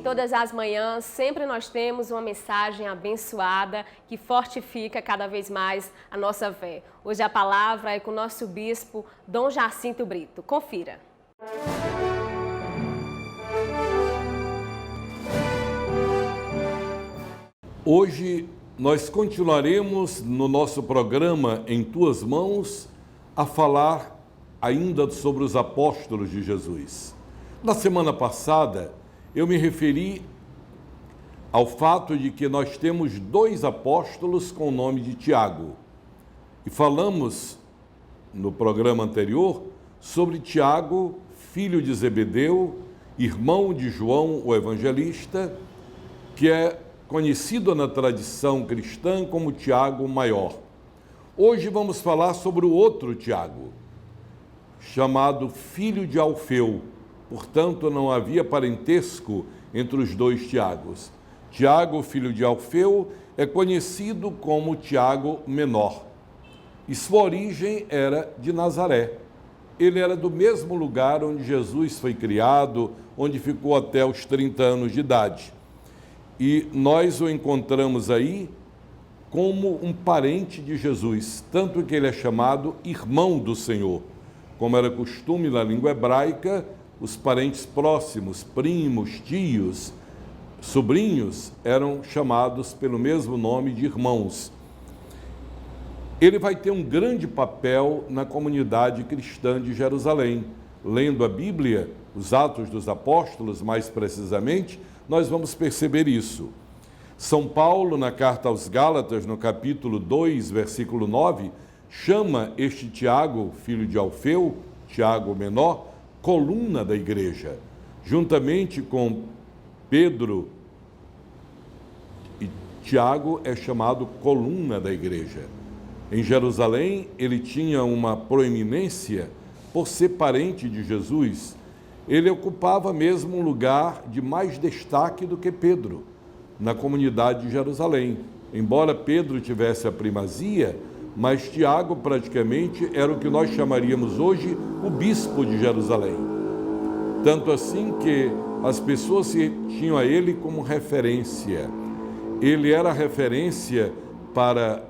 todas as manhãs, sempre nós temos uma mensagem abençoada que fortifica cada vez mais a nossa fé. Hoje a palavra é com o nosso bispo, Dom Jacinto Brito. Confira. Hoje nós continuaremos no nosso programa Em Tuas Mãos a falar ainda sobre os apóstolos de Jesus. Na semana passada, eu me referi ao fato de que nós temos dois apóstolos com o nome de Tiago. E falamos no programa anterior sobre Tiago, filho de Zebedeu, irmão de João, o evangelista, que é conhecido na tradição cristã como Tiago Maior. Hoje vamos falar sobre o outro Tiago, chamado filho de Alfeu. Portanto, não havia parentesco entre os dois Tiagos. Tiago, filho de Alfeu, é conhecido como Tiago Menor. E sua origem era de Nazaré. Ele era do mesmo lugar onde Jesus foi criado, onde ficou até os 30 anos de idade. E nós o encontramos aí como um parente de Jesus, tanto que ele é chamado irmão do Senhor. Como era costume na língua hebraica, os parentes próximos, primos, tios, sobrinhos, eram chamados pelo mesmo nome de irmãos. Ele vai ter um grande papel na comunidade cristã de Jerusalém. Lendo a Bíblia, os Atos dos Apóstolos, mais precisamente, nós vamos perceber isso. São Paulo, na carta aos Gálatas, no capítulo 2, versículo 9, chama este Tiago, filho de Alfeu, Tiago Menor, coluna da igreja. Juntamente com Pedro e Tiago é chamado coluna da igreja. Em Jerusalém, ele tinha uma proeminência por ser parente de Jesus. Ele ocupava mesmo um lugar de mais destaque do que Pedro na comunidade de Jerusalém. Embora Pedro tivesse a primazia, mas Tiago praticamente era o que nós chamaríamos hoje o bispo de Jerusalém. Tanto assim que as pessoas tinham a ele como referência. Ele era referência para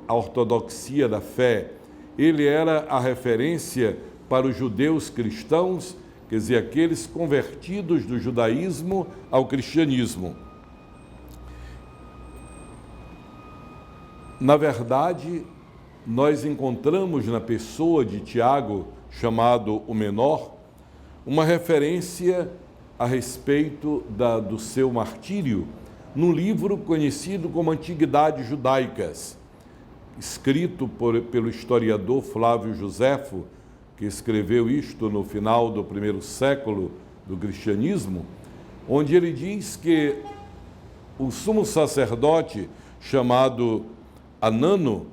a ortodoxia da fé. Ele era a referência para os judeus cristãos, quer dizer, aqueles convertidos do judaísmo ao cristianismo. Na verdade, nós encontramos na pessoa de Tiago, chamado o Menor, uma referência a respeito do seu martírio, num livro conhecido como Antiguidades Judaicas, escrito pelo historiador Flávio Joséfo, que escreveu isto no final do primeiro século do cristianismo, onde ele diz que o sumo sacerdote, chamado Anano,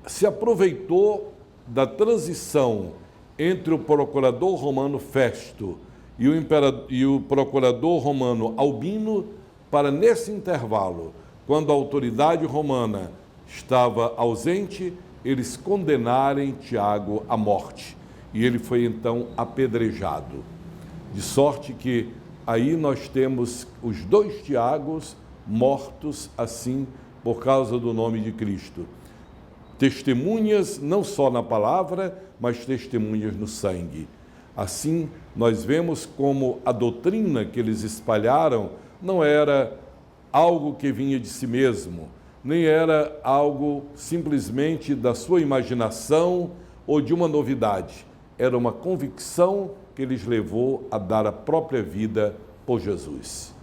se aproveitou da transição entre o procurador romano Festo e o procurador romano Albino para, nesse intervalo, quando a autoridade romana estava ausente, eles condenarem Tiago à morte. E ele foi então apedrejado. De sorte que aí nós temos os dois Tiagos mortos assim por causa do nome de Cristo. Testemunhas não só na palavra, mas testemunhas no sangue. Assim, nós vemos como a doutrina que eles espalharam não era algo que vinha de si mesmo, nem era algo simplesmente da sua imaginação ou de uma novidade. Era uma convicção que lhes levou a dar a própria vida por Jesus.